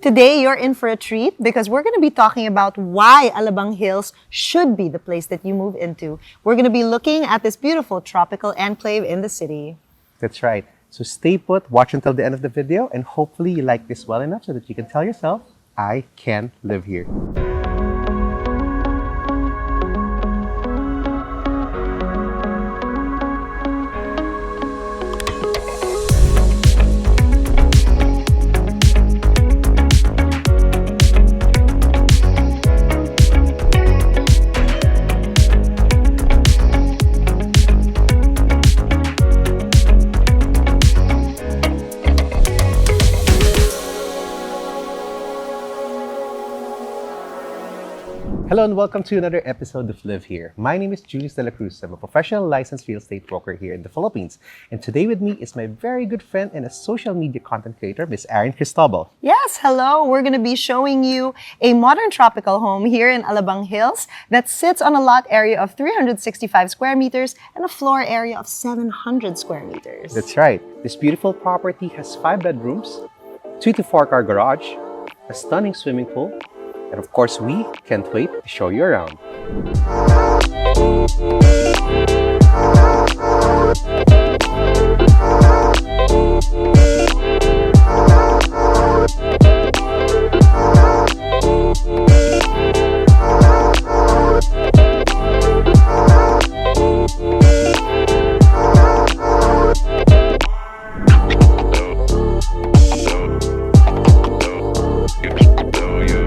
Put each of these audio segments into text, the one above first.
Today, you're in for a treat because we're going to be talking about why Alabang Hills should be the place that you move into. We're going to be looking at this beautiful tropical enclave in the city. That's right. So stay put, watch until the end of the video, and hopefully you like this well enough so that you can tell yourself, I can live here. Hello and welcome to another episode of Live Here. My name is Julius De La Cruz. I'm a professional licensed real estate broker here in the Philippines. And today with me is my very good friend and a social media content creator, Miss Erin Cristobal. Yes, hello. We're going to be showing you a modern tropical home here in Alabang Hills that sits on a lot area of 365 square meters and a floor area of 700 square meters. That's right. This beautiful property has 5 bedrooms, 2 to 4 car garage, a stunning swimming pool, and of course, we can't wait to show you around.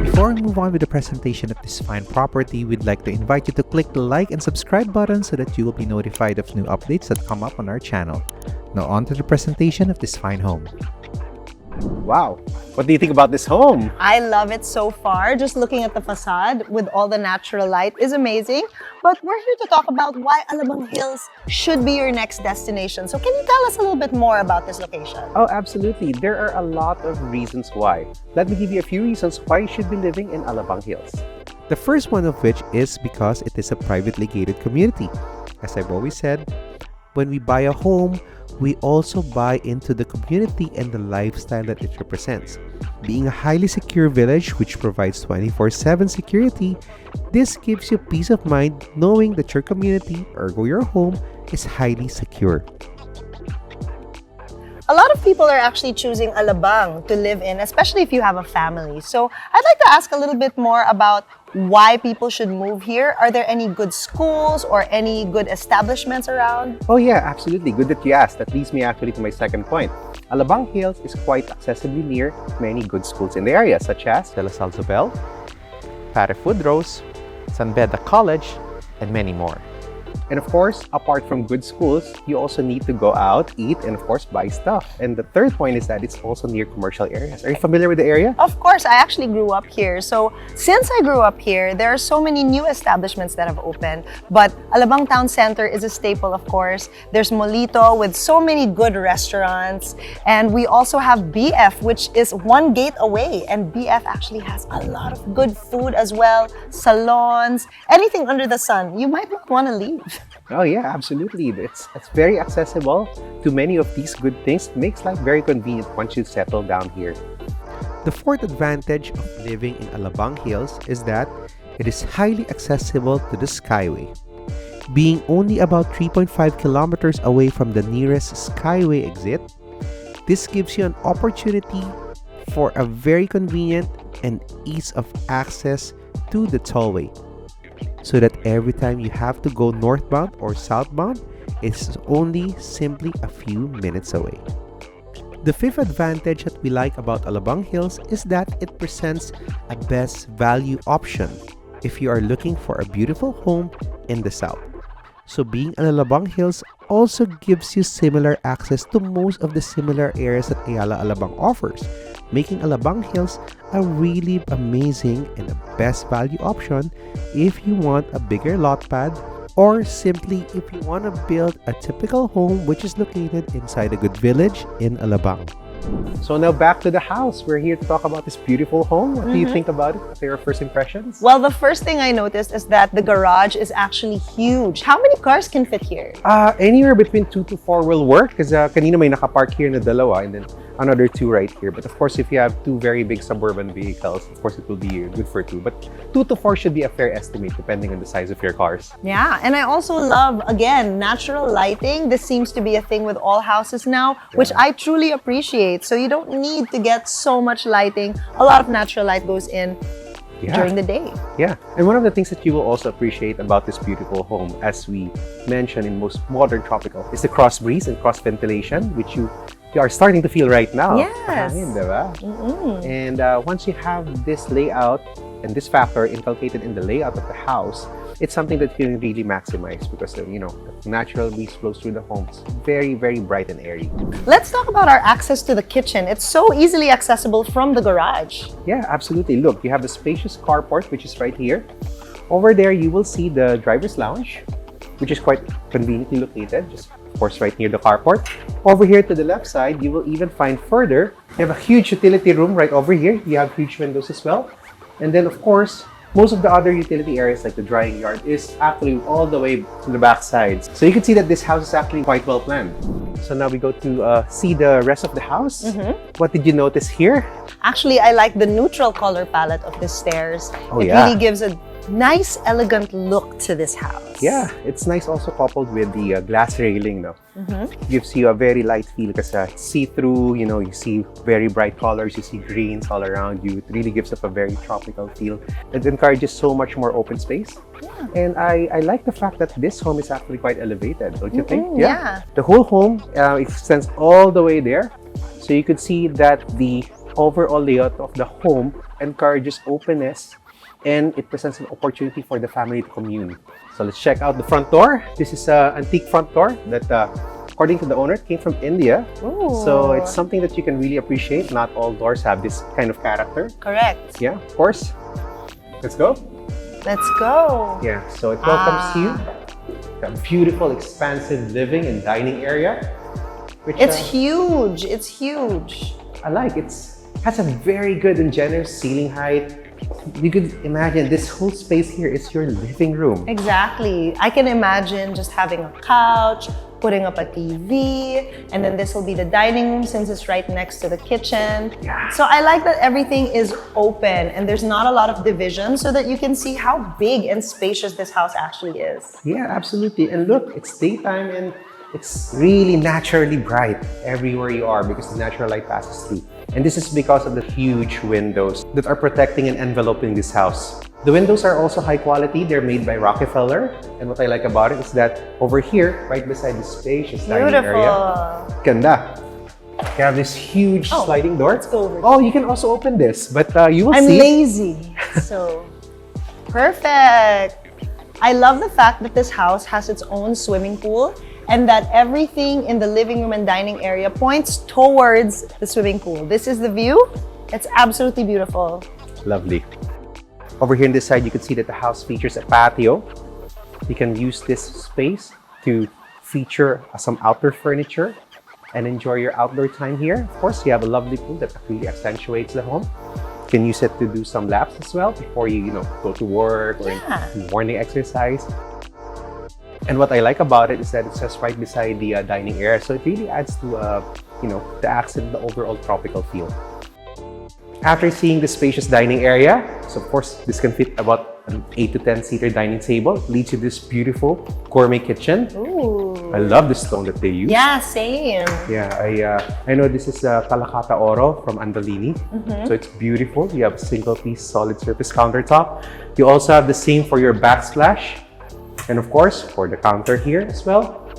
Before we move on with the presentation of this fine property, we'd like to invite you to click the like and subscribe button so that you will be notified of new updates that come up on our channel. Now on to the presentation of this fine home. Wow! What do you think about this home? I love it so far. Just looking at the facade with all the natural light is amazing. But we're here to talk about why Alabang Hills should be your next destination. So can you tell us a little bit more about this location? Oh, absolutely. There are a lot of reasons why. Let me give you a few reasons why you should be living in Alabang Hills. The first one of which is because it is a privately gated community. As I've always said, when we buy a home, we also buy into the community and the lifestyle that it represents. Being a highly secure village which provides 24/7 security, this gives you peace of mind knowing that your community, ergo your home, is highly secure. A lot of people are actually choosing Alabang to live in, especially if you have a family. So I'd like to ask a little bit more about why people should move here. Are there any good schools or any good establishments around? Oh yeah, absolutely. Good that you asked. That leads me actually to my second point. Alabang Hills is quite accessibly near many good schools in the area, such as De La Salle Zobel, Pare Woodrose, San Beda College, and many more. And of course, apart from good schools, you also need to go out, eat, and of course, buy stuff. And the third point is that it's also near commercial areas. Are you familiar with the area? Of course, I actually grew up here. So since I grew up here, there are so many new establishments that have opened. But Alabang Town Center is a staple, of course. There's Molito with so many good restaurants. And we also have BF, which is one gate away. And BF actually has a lot of good food as well. Salons, anything under the sun. You might not want to leave. Oh yeah, absolutely. It's very accessible to many of these good things. It makes life very convenient once you settle down here. The fourth advantage of living in Alabang Hills is that it is highly accessible to the Skyway. Being only about 3.5 kilometers away from the nearest Skyway exit, this gives you an opportunity for a very convenient and ease of access to the tollway, so that every time you have to go northbound or southbound, it's only simply a few minutes away. The fifth advantage that we like about Alabang Hills is that it presents a best value option if you are looking for a beautiful home in the south. So being in Alabang Hills also gives you similar access to most of the similar areas that Ayala Alabang offers, making Alabang Hills a really amazing and a best value option if you want a bigger lot pad, or simply if you want to build a typical home which is located inside a good village in Alabang. So now back to the house. We're here to talk about this beautiful home. What do you think about it? What are your first impressions? Well, the first thing I noticed is that the garage is actually huge. How many cars can fit here? Anywhere between 2 to 4 will work, because kanina may nakapark here na dalawa, and then another 2 right here. But of course, if you have 2 very big suburban vehicles, of course, it will be good for 2. But 2 to 4 should be a fair estimate depending on the size of your cars. Yeah, and I also love, again, natural lighting. This seems to be a thing with all houses now, which I truly appreciate. So you don't need to get so much lighting. A lot of natural light goes in during the day. Yeah, and one of the things that you will also appreciate about this beautiful home, as we mentioned in most modern tropical, is the cross breeze and cross ventilation, which you are starting to feel right now. Yes. And once you have this layout and this factor inculcated in the layout of the house, it's something that you can really maximize because the natural breeze flows through the home. It's very, very bright and airy. Let's talk about our access to the kitchen. It's so easily accessible from the garage. Yeah, absolutely. Look, you have the spacious carport, which is right here. Over there, you will see the driver's lounge, which is quite conveniently located, just of course right near the carport. Over here to the left side, you will even find further, you have a huge utility room right over here. You have huge windows as well. And then of course, most of the other utility areas like the drying yard is actually all the way to the back sides. So you can see that this house is actually quite well planned. So now we go to see the rest of the house. What did you notice here? Actually, I like the neutral color palette of the stairs. It really gives a nice, elegant look to this house. Yeah, it's nice also coupled with the glass railing, no? Gives you a very light feel because see-through, you see very bright colors, you see greens all around you. It really gives up a very tropical feel. It encourages so much more open space. And I like the fact that this home is actually quite elevated, don't you think? Yeah. The whole home extends all the way there. So you could see that the overall layout of the home encourages openness, and it presents an opportunity for the family to commune. So let's check out the front door. This is an antique front door that, according to the owner, came from India. So it's something that you can really appreciate. Not all doors have this kind of character. Correct. Yeah, of course. Let's go. Let's go. Yeah, so it welcomes you. A beautiful, expansive living and dining area. Which, it's huge. It's huge. I like it. Has a very good and generous ceiling height. You could imagine this whole space here is your living room. Exactly. I can imagine just having a couch, putting up a TV, and then this will be the dining room since it's right next to the kitchen. Yeah. So I like that everything is open and there's not a lot of division so that you can see how big and spacious this house actually is. Yeah, absolutely. And look, it's daytime and it's really naturally bright everywhere you are because the natural light passes through. And this is because of the huge windows that are protecting and enveloping this house. The windows are also high quality. They're made by Rockefeller. And what I like about it is that over here, right beside the spacious dining area, ganda. You have this huge sliding door. Let's go over. Oh, you can also open this, but you will see. I'm lazy, so perfect. I love the fact that this house has its own swimming pool and that everything in the living room and dining area points towards the swimming pool. This is the view. It's absolutely beautiful. Lovely. Over here on this side, you can see that the house features a patio. You can use this space to feature some outdoor furniture and enjoy your outdoor time here. Of course, you have a lovely pool that really accentuates the home. You can use it to do some laps as well before you, go to work or morning exercise. And what I like about it is that it's just right beside the dining area. So it really adds to, the accent, the overall tropical feel. After seeing the spacious dining area, so of course, this can fit about an 8 to 10 seater dining table. It leads to this beautiful gourmet kitchen. Ooh. I love the stone that they use. Yeah, same. Yeah, I know this is Calacata Oro from Andolini. So it's beautiful. You have a single piece solid surface countertop. You also have the same for your backsplash. And of course, for the counter here as well.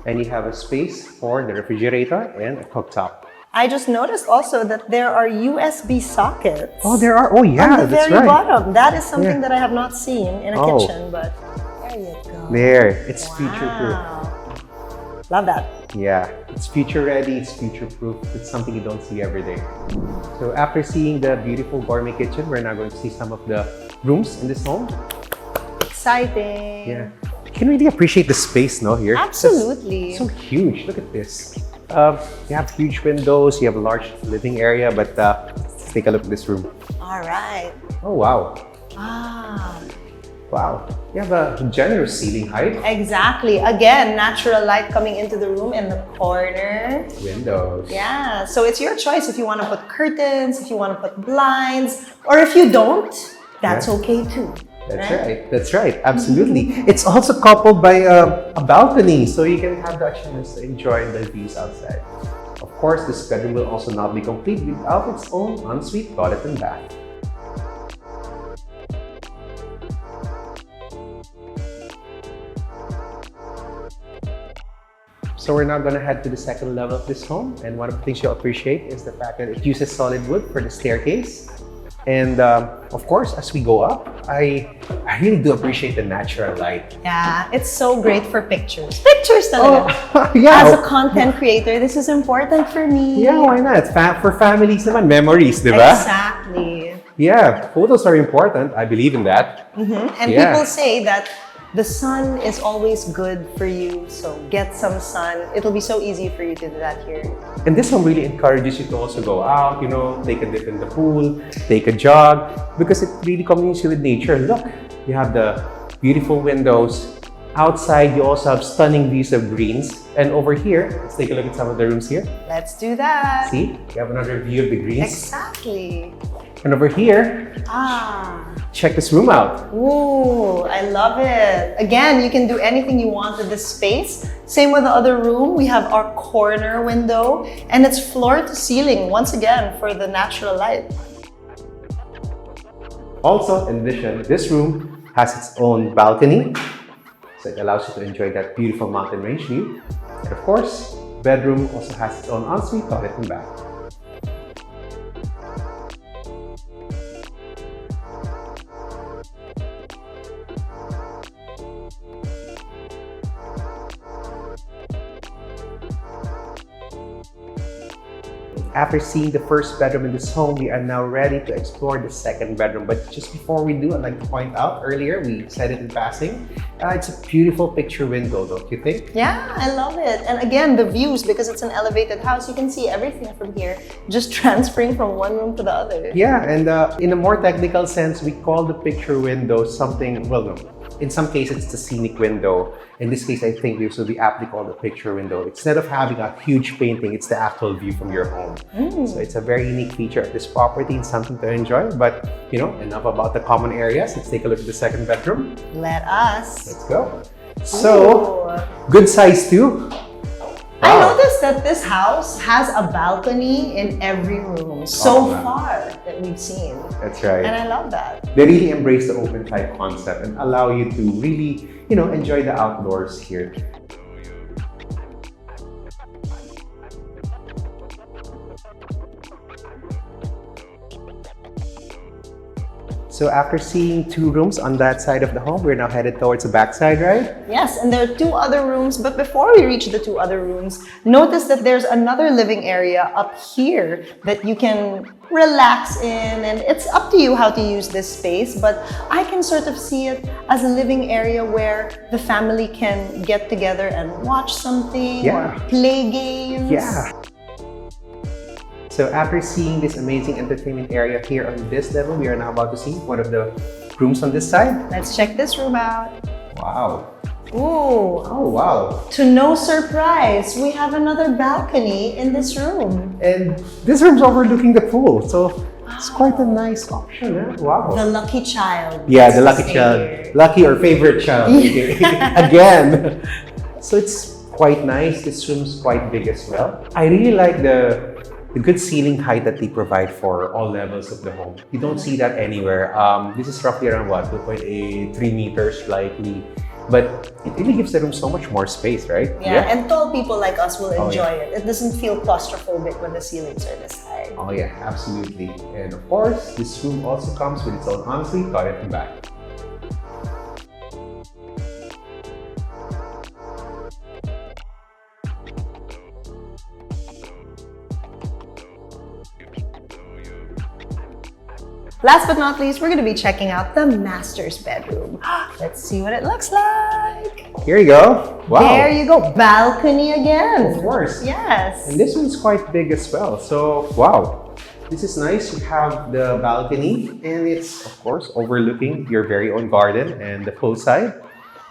And you have a space for the refrigerator and a cooktop. I just noticed also that there are USB sockets. Oh, there are. Oh, yeah, on the that's very right. bottom. That is something that I have not seen in a kitchen, but there you go. There, it's future-proof. Love that. Yeah, it's future-ready, it's future-proof. It's something you don't see every day. So after seeing the beautiful gourmet kitchen, we're now going to see some of the rooms in this home. Exciting. Yeah. You can really appreciate the space, no, here? Absolutely. It's so huge. Look at this. You have huge windows, you have a large living area, but let's take a look at this room. All right. Oh, wow. Wow, you have a generous ceiling height. Exactly. Again, natural light coming into the room in the corner. Windows. Yeah, so it's your choice if you want to put curtains, if you want to put blinds, or if you don't, that's okay too. That's right. That's right. Absolutely. It's also coupled by a balcony, so you can have the chance to enjoy the views outside. Of course, this bedroom will also not be complete without its own ensuite toilet and bath. So we're now going to head to the second level of this home, and one of the things you'll appreciate is the fact that it uses solid wood for the staircase. And of course, as we go up, I really do appreciate the natural light. Yeah, it's so great for pictures. Pictures talaga. Oh, yeah. As a content creator, this is important for me. Yeah, why not? For families naman, memories, di ba? Exactly. Yeah, photos are important. I believe in that. And Yeah. people say that the sun is always good for you, so get some sun. It'll be so easy for you to do that here. And this one really encourages you to also go out, you know, take a dip in the pool, take a jog, because it really communes you with nature. Look, you have the beautiful windows. Outside, you also have stunning views of greens. And over here, let's take a look at some of the rooms here. Let's do that. See, you have another view of the greens. Exactly. And over here, check this room out. Ooh, I love it. Again, you can do anything you want with this space. Same with the other room. We have our corner window, and it's floor to ceiling, once again, for the natural light. Also, in addition, this room has its own balcony, so it allows you to enjoy that beautiful mountain range view. And of course, bedroom also has its own ensuite toilet and bath. After seeing the first bedroom in this home, we are now ready to explore the second bedroom. But just before we do, I'd like to point out, earlier we said it in passing, it's a beautiful picture window, don't you think? Yeah, I love it. And again, the views, because it's an elevated house, you can see everything from here, just transferring from one room to the other. Yeah, and in a more technical sense, we call the picture window something, well, no. In some cases, it's the scenic window. In this case, I think this will be aptly called the picture window. Instead of having a huge painting, it's the actual view from your home. So it's a very unique feature of this property and something to enjoy. But, you know, enough about the common areas. Let's take a look at the second bedroom. Let us. Let's go. So, good size too. I noticed that this house has a balcony in every room so far that we've seen. That's right. And I love that. They really embrace the open type concept and allow you to really, you know, enjoy the outdoors here. So after seeing two rooms on that side of the home, we're now headed towards the back side, right? Yes, and there are two other rooms, but before we reach the two other rooms, notice that there's another living area up here that you can relax in, and it's up to you how to use this space, but I can sort of see it as a living area where the family can get together and watch something or play games. Yeah. So after seeing this amazing entertainment area here on this level, we are now about to see one of the rooms on this side. Let's check this room out. Wow. Ooh. Oh, wow. To no surprise, we have another balcony in this room. And this room's overlooking the pool, so it's quite a nice option, eh? Wow. The lucky child. Yeah, the lucky child. Lucky or favorite child. Again. So it's quite nice. This room's quite big as well. I really like the good ceiling height that they provide for all levels of the home. You don't see that anywhere. This is roughly around what, 2.8, 3 meters likely. But it really gives the room so much more space, right? Yeah, and tall people like us will enjoy it. It doesn't feel claustrophobic when the ceilings are this high. Oh yeah, absolutely. And of course, this room also comes with its own ensuite toilet and bath. Last but not least, we're going to be checking out the master's bedroom. Let's see what it looks like. Here you go. Wow. There you go. Balcony again. Of course. Yes. And this one's quite big as well. So, wow. This is nice. You have the balcony, and it's, of course, overlooking your very own garden, and the poolside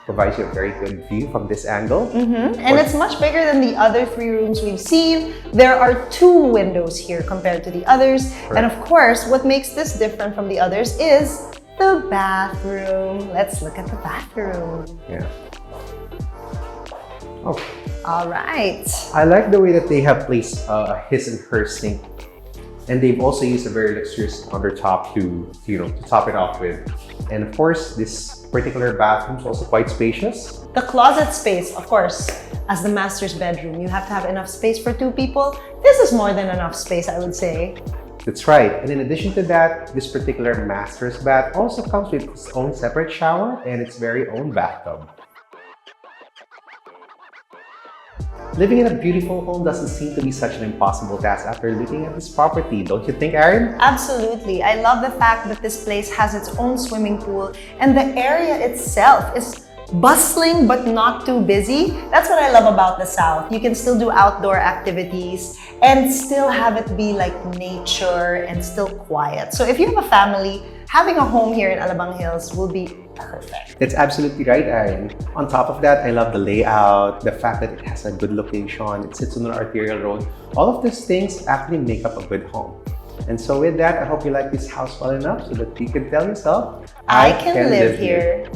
provides you a very good view from this angle. And it's much bigger than the other 3 rooms we've seen. There are 2 windows here compared to the others. Correct. And of course, what makes this different from the others is the bathroom. Let's look at the bathroom. Yeah. Oh, All right. I like the way that they have placed a his and her sink, and they've also used a very luxurious countertop to top it off with. And of course, this particular bathroom is also quite spacious. The closet space, of course, as the master's bedroom, you have to have enough space for 2 people. This is more than enough space, I would say. That's right. And in addition to that, this particular master's bath also comes with its own separate shower and its very own bathtub. Living in a beautiful home doesn't seem to be such an impossible task after looking at this property, don't you think, Erin? Absolutely. I love the fact that this place has its own swimming pool and the area itself is bustling but not too busy. That's what I love about the South. You can still do outdoor activities and still have it be like nature and still quiet. So if you have a family, having a home here in Alabang Hills will be perfect. That's absolutely right, Erin. On top of that, I love the layout, the fact that it has a good location, it sits on an arterial road. All of these things actually make up a good home. And so with that, I hope you like this house well enough so that you can tell yourself, I can live here.